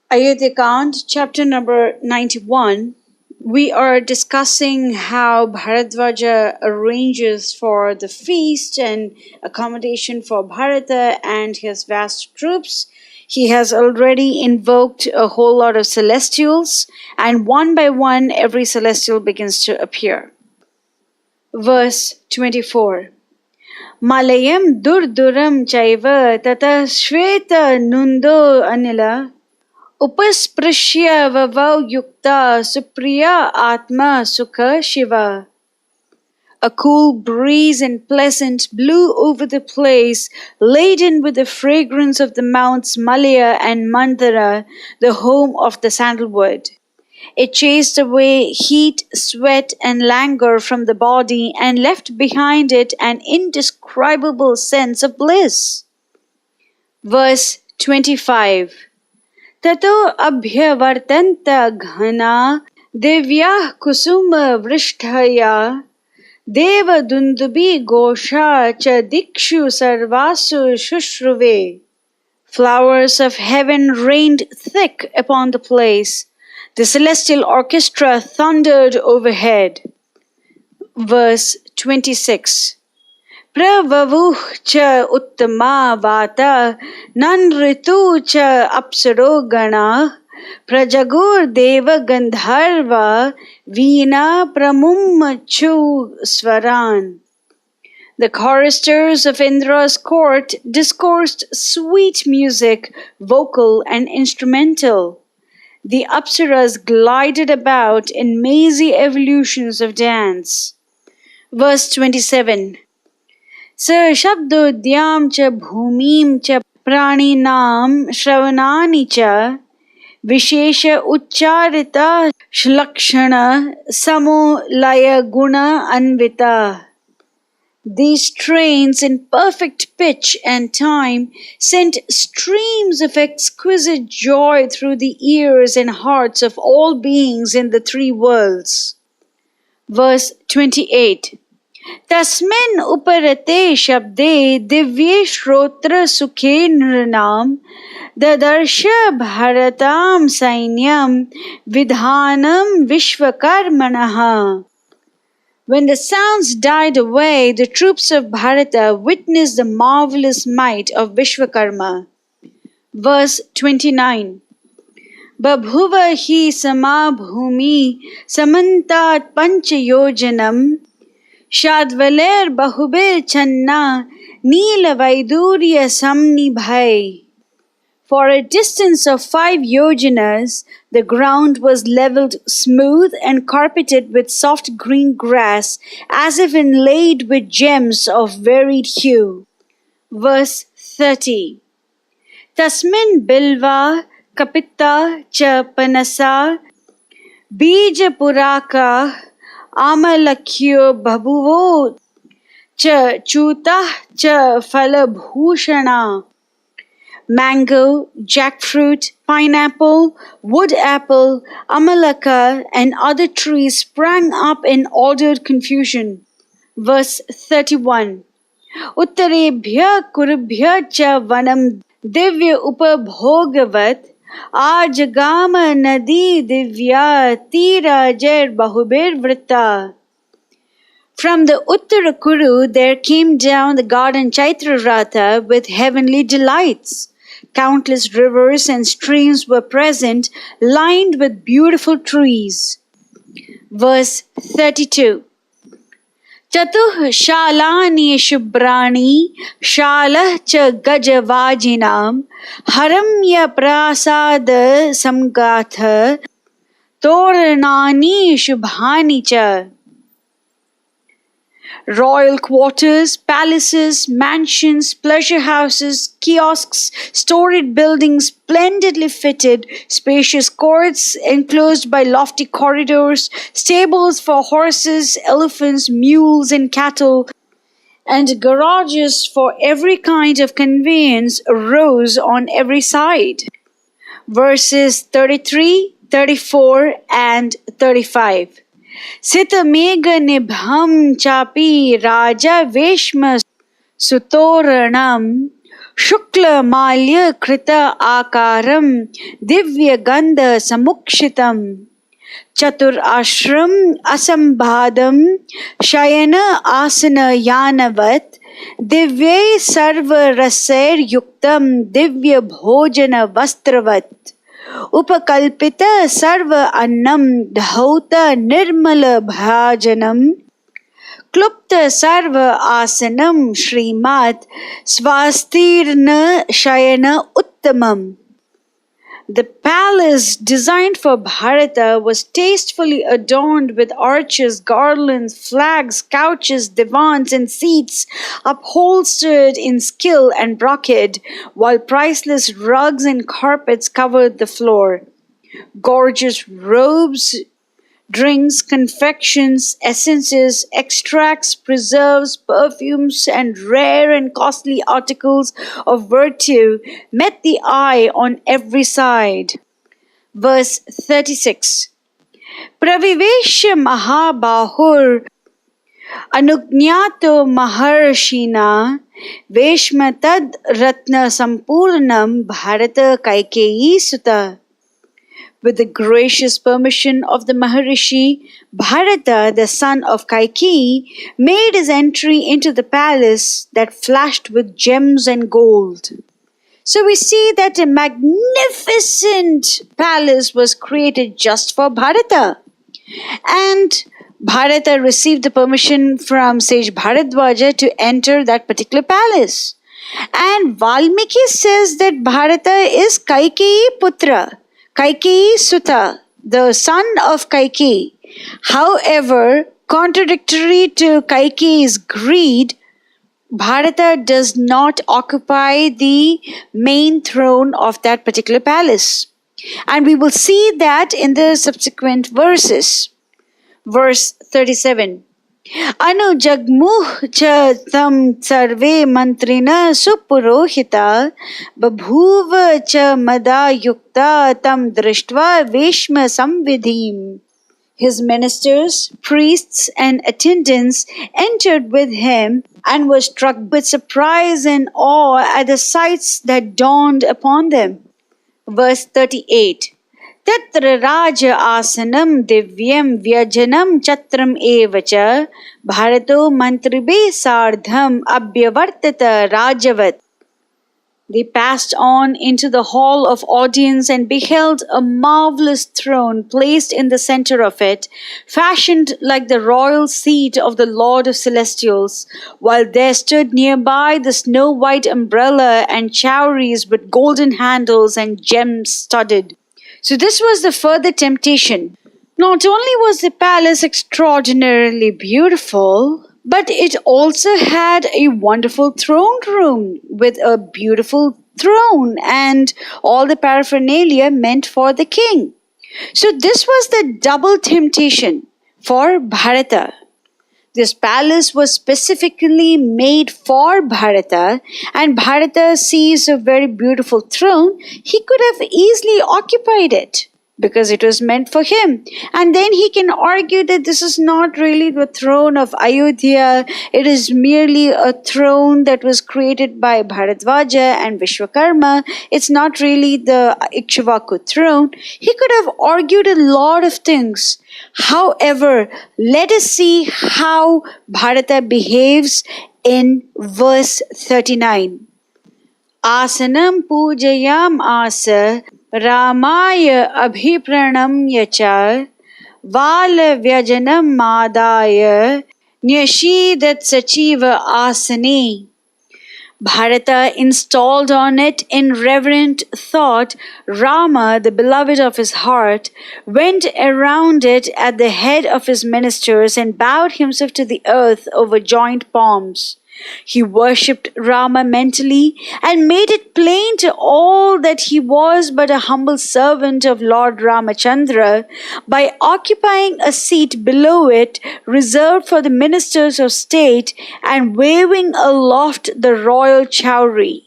Ayodhya chapter number 91. We are discussing how Bharadvaja arranges for the feast and accommodation for Bharatha and his vast troops. He has already invoked a whole lot of celestials, and one by one every celestial begins to appear. Verse 24. Malayam durduram chaiva tata shveta nundo anila Upasprishya vavau yukta supriya atma sukha shiva. A cool breeze and pleasant blew over the place, laden with the fragrance of the mounts Malaya and Mandara, the home of the sandalwood. It chased away heat, sweat, and languor from the body and left behind it an indescribable sense of bliss. Verse 25. ततो अभ्यवर्तन्त घना दिव्याः कुसुमवृष्टया देवदुन्दुभी घोषा च दिक्षु सर्वासु शुश्रुवे. Flowers of heaven rained thick upon the place. The celestial orchestra thundered overhead. Verse 26. प्रववुः च उत्तमा वाता नन्ऋतु च अप्सरो गणाः प्रजगुर्देव गन्धर्वा वीणा प्रमुमच्छु स्वरान्. The choristers of Indra's court discoursed sweet music, vocal and instrumental. The apsaras glided about in mazy evolutions of dance. Verse 27. स शब्दोद्यां च भूमिं च प्राणिनां श्रवणानि च विशेष उच्चारिता श्लक्षण समो लय गुण Anvita. These strains in perfect pitch and time sent streams of exquisite joy through the ears and hearts of all beings in the three worlds. Verse 28. तस्मिन् उपरते शब्दे दिव्ये श्रोत्र सुखे नृणां ददर्श भरतां सैन्यं विधानं विश्वकर्मणः. When the sounds died away, the troops of Bharata witnessed the marvelous might of Vishwakarma. Verse 29. बभुव हि समा भूमि समन्तात् पंचयोजनम् शाद्वलेर बहुबेर channa nil वैदूर्य samnibhai. For a distance of 5 yojanas, the ground was leveled smooth and carpeted with soft green grass, as if inlaid with gems of varied hue. Verse 30. Tasmin bilva kapita cha panasa bija puraka amalakyo bhabuvo cha chutah cha phalabhushana. Mango, jackfruit, pineapple, wood apple, amalaka, and other trees sprang up in ordered confusion. Verse 31. Uttarebhya kurubhya cha vanam divya upabhogavat Ajagama nadi divya tira jer bahubir vritta. From the Uttara Kuru there came down the garden Chaitraratha with heavenly delights. Countless rivers and streams were present, lined with beautiful trees. Verse 32. Chatuh shalani shubrani shalah cha gajavajinam haramya prasada samgatha toranani shubhani cha. Royal quarters, palaces, mansions, pleasure houses, kiosks, storied buildings, splendidly fitted, spacious courts enclosed by lofty corridors, stables for horses, elephants, mules, and cattle, and garages for every kind of conveyance arose on every side. Verses 33, 34, and 35. Sita mega nibham chapi raja veshma sutoranam Shukla Malya Krita Akaram Divya Gandha Samukshitam Chatur Ashram Asambhadam Shayana Asana Yanavat Divye Sarva Rasair Yuktam Divya Bhojana Vastravat Upakalpita Sarva Annam Dhauta Nirmala Bhajanam Klupta Sarva Asanam Srimat Swastirna Shayana Uttamam. The palace designed for Bharata was tastefully adorned with arches, garlands, flags, couches, divans, and seats upholstered in skill and brocade, while priceless rugs and carpets covered the floor. Gorgeous robes, drinks, confections, essences, extracts, preserves, perfumes, and rare and costly articles of virtue met the eye on every side. Verse 36. Praviveshya Mahabahur Anugnato Maharshina Veshmatad Ratna Sampurnam Bharata Kaikeyi Sutta. With the gracious permission of the Maharishi, Bharata, the son of Kaikeyi, made his entry into the palace that flashed with gems and gold. So we see that a magnificent palace was created just for Bharata. And Bharata received the permission from sage Bharadvaja to enter that particular palace. And Valmiki says that Bharata is Kaikeyi Putra, Kaikeyi Sutta, the son of Kaikeyi. However, contradictory to Kaikeyi's greed, Bharata does not occupy the main throne of that particular palace. And we will see that in the subsequent verses. Verse 37. Anu jagmuh cha tam sarve mantrina supurohita babhuva cha mada yukta tam drishtva veshma samvidhim. His ministers, priests, and attendants entered with him and were struck with surprise and awe at the sights that dawned upon them. Verse 38. Tatra Raja Asanam Divyam Vyajanam Chatram Evacha Bharato Mantribe Sardham Abhyavartata Rajavat. They passed on into the hall of audience and beheld a marvelous throne placed in the center of it, fashioned like the royal seat of the Lord of Celestials, while there stood nearby the snow-white umbrella and chowries with golden handles and gems studded. So this was the further temptation. Not only was the palace extraordinarily beautiful, but it also had a wonderful throne room with a beautiful throne and all the paraphernalia meant for the king. So this was the double temptation for Bharata. This palace was specifically made for Bharata, and Bharata sees a very beautiful throne. He could have easily occupied it because it was meant for him. And then he can argue that this is not really the throne of Ayodhya. It is merely a throne that was created by Bharadvaja and Vishwakarma. It's not really the Ikshvaku throne. He could have argued a lot of things. However, let us see how Bharata behaves in verse 39. Asanam pujayam asa Ramaya abhipranamya cha Vala vyajanam madaya Nyashidat sachiva asane. Bharata installed on it in reverent thought. Rama, the beloved of his heart, went around it at the head of his ministers and bowed himself to the earth over joined palms. He worshipped Rama mentally and made it plain to all that he was but a humble servant of Lord Ramachandra by occupying a seat below it reserved for the ministers of state and waving aloft the royal chowri.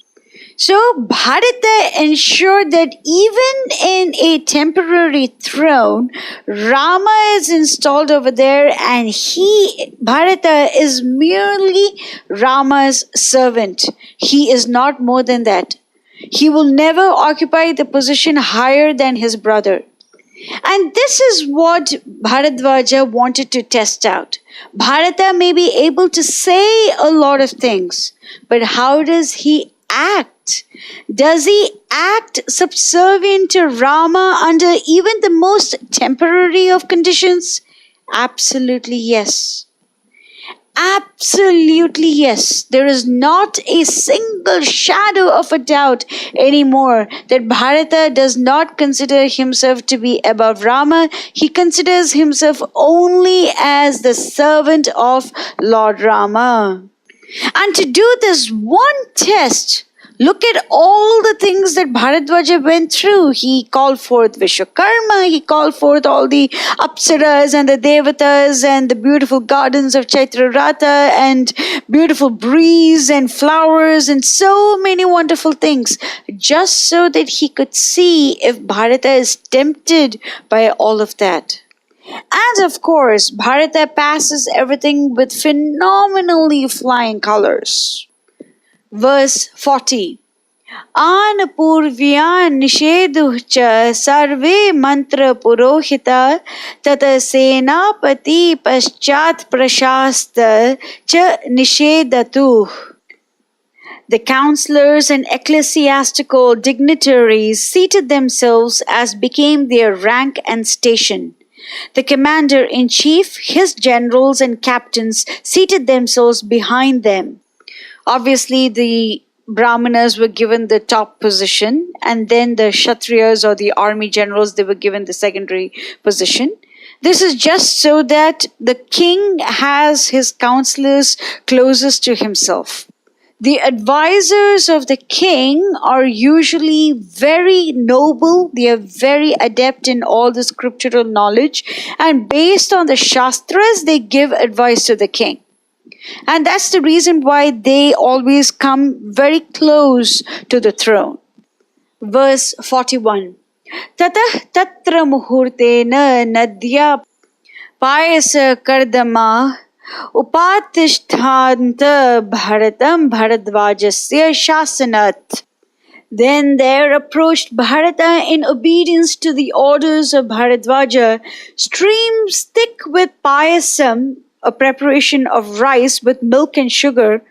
So Bharata ensured that even in a temporary throne, Rama is installed over there, and Bharata, is merely Rama's servant. He is not more than that. He will never occupy the position higher than his brother. And this is what Bharadvaja wanted to test out. Bharata may be able to say a lot of things, but how does he act? Does he act subservient to Rama under even the most temporary of conditions? Absolutely yes. Absolutely yes. There is not a single shadow of a doubt anymore that Bharata does not consider himself to be above Rama. He considers himself only as the servant of Lord Rama. And to do this one test, look at all the things that Bharadvaja went through. He called forth Vishwakarma, he called forth all the Apsaras and the Devatas and the beautiful gardens of Chaitraratha and beautiful breeze and flowers and so many wonderful things, just so that he could see if Bharata is tempted by all of that. And of course, Bharata passes everything with phenomenally flying colors. Verse 40. Anapurvya nisheduhcha sarve mantra purohita tata senapati paschat prashasta cha nishedatuh. The counselors and ecclesiastical dignitaries seated themselves as became their rank and station. The commander-in-chief, his generals and captains seated themselves behind them. Obviously, the Brahmanas were given the top position, and then the Kshatriyas or the army generals, they were given the secondary position. This is just so that the king has his counselors closest to himself. The advisors of the king are usually very noble, they are very adept in all the scriptural knowledge, and based on the Shastras, they give advice to the king. And that's the reason why they always come very close to the throne. Verse 41. Tatah tatra muhurtena nadya payasa kardama upatishtanta bharatam bharadvajasya shasanat. Then there approached Bharata in obedience to the orders of Bharadvaja, streams thick with payasam, a preparation of rice with milk and sugar,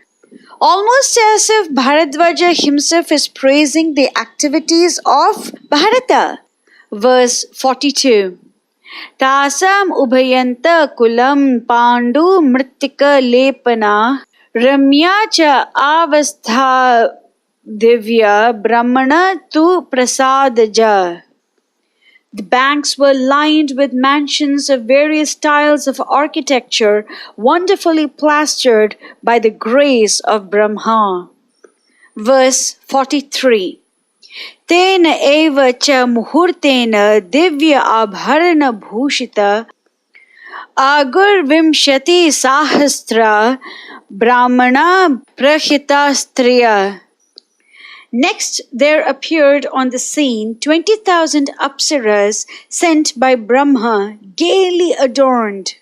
almost as if Bharadvaja himself is praising the activities of Bharata. Verse 42. Tasam ubhayanta kulam pandu mritika lepana ramya cha avastha divya brahmana tu prasadaja. The banks were lined with mansions of various styles of architecture, wonderfully plastered by the grace of Brahma. Verse 43. Tena eva cha muhurtena divya abharana bhushita agur vimshati sahastra brahmana prahita striya. Next, there appeared on the scene 20,000 apsaras sent by Brahma, gaily adorned.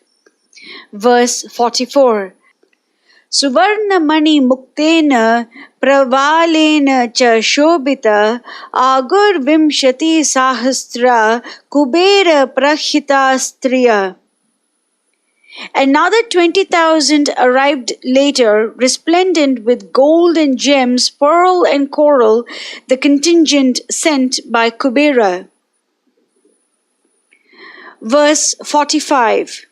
Verse 44. Suvarna mani muktena pravalena cha shobita agur vimshati sahasra kubera prahita striya. Another 20,000 arrived later, resplendent with gold and gems, pearl and coral, the contingent sent by Kubera. Verse 45.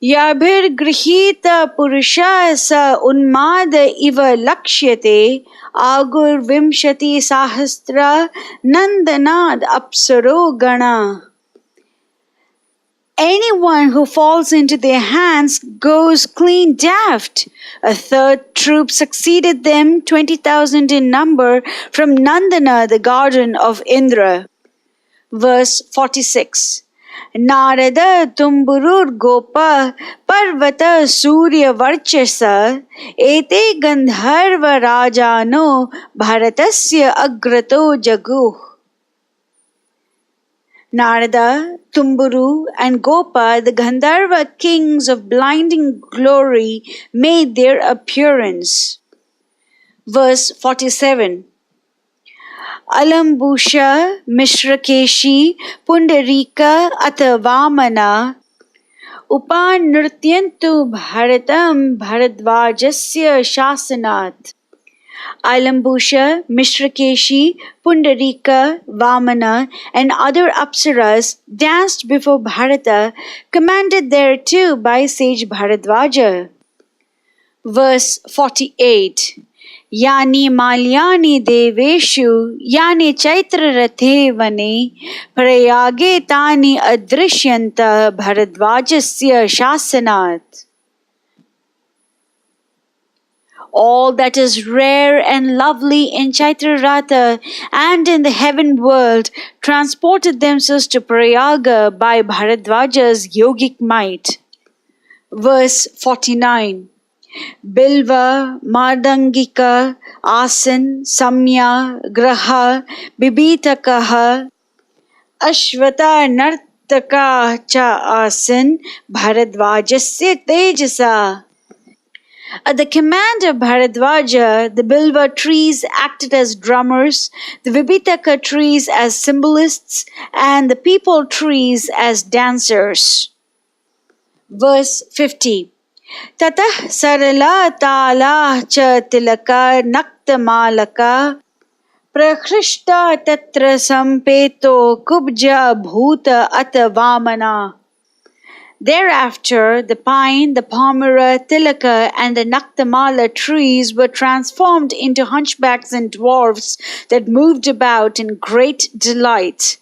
Yabhir grihita purusha sa unmada iva lakshyate agur vimshati sahasra nandanad apsaro gana. Anyone who falls into their hands goes clean daft. A third troop succeeded them, 20,000 in number, from Nandana, the garden of Indra. Verse 46. Narada Tumburur Gopa Parvata Surya Varchasa Ete Gandharva Rajano Bharatasya Agrato Jaguh. Narada, Tumburu, and Gopa, the Gandharva kings of blinding glory, made their appearance. Verse 47. Alambusha, Mishrakeshi, Pundarika, Atavamana, Upanurtyantu Bharatam Bharadvajasya Shasanat. Alambusha, Mishrakeshi, Pundarika, Vamana, and other apsaras danced before Bharata, commanded thereto by sage Bharadvaja. Verse 48. Yani malyani deveshu, yani chaitra rathe vane, prayage tani adrishyanta Bharadvajasya shasanat. All that is rare and lovely in Chaitraratha and in the heaven world transported themselves to Prayaga by Bharadvaja's yogic might. Verse 49. Bilva, Madangika, Asan, Samya, Graha, Bibitakaha, Ashvata, Nartaka cha Asan, Bharadvajasya Tejasa. At the command of Bharadvaja, the Bilva trees acted as drummers, the Vibhitaka trees as symbolists, and the peepal trees as dancers. Verse 50. Tatah sarala tala cha tilaka nakta malaka prakhrishta tatra sampeto kubja bhuta atavamana. Thereafter, the pine, the palmyra, tilaka, and the naktamala trees were transformed into hunchbacks and dwarfs that moved about in great delight.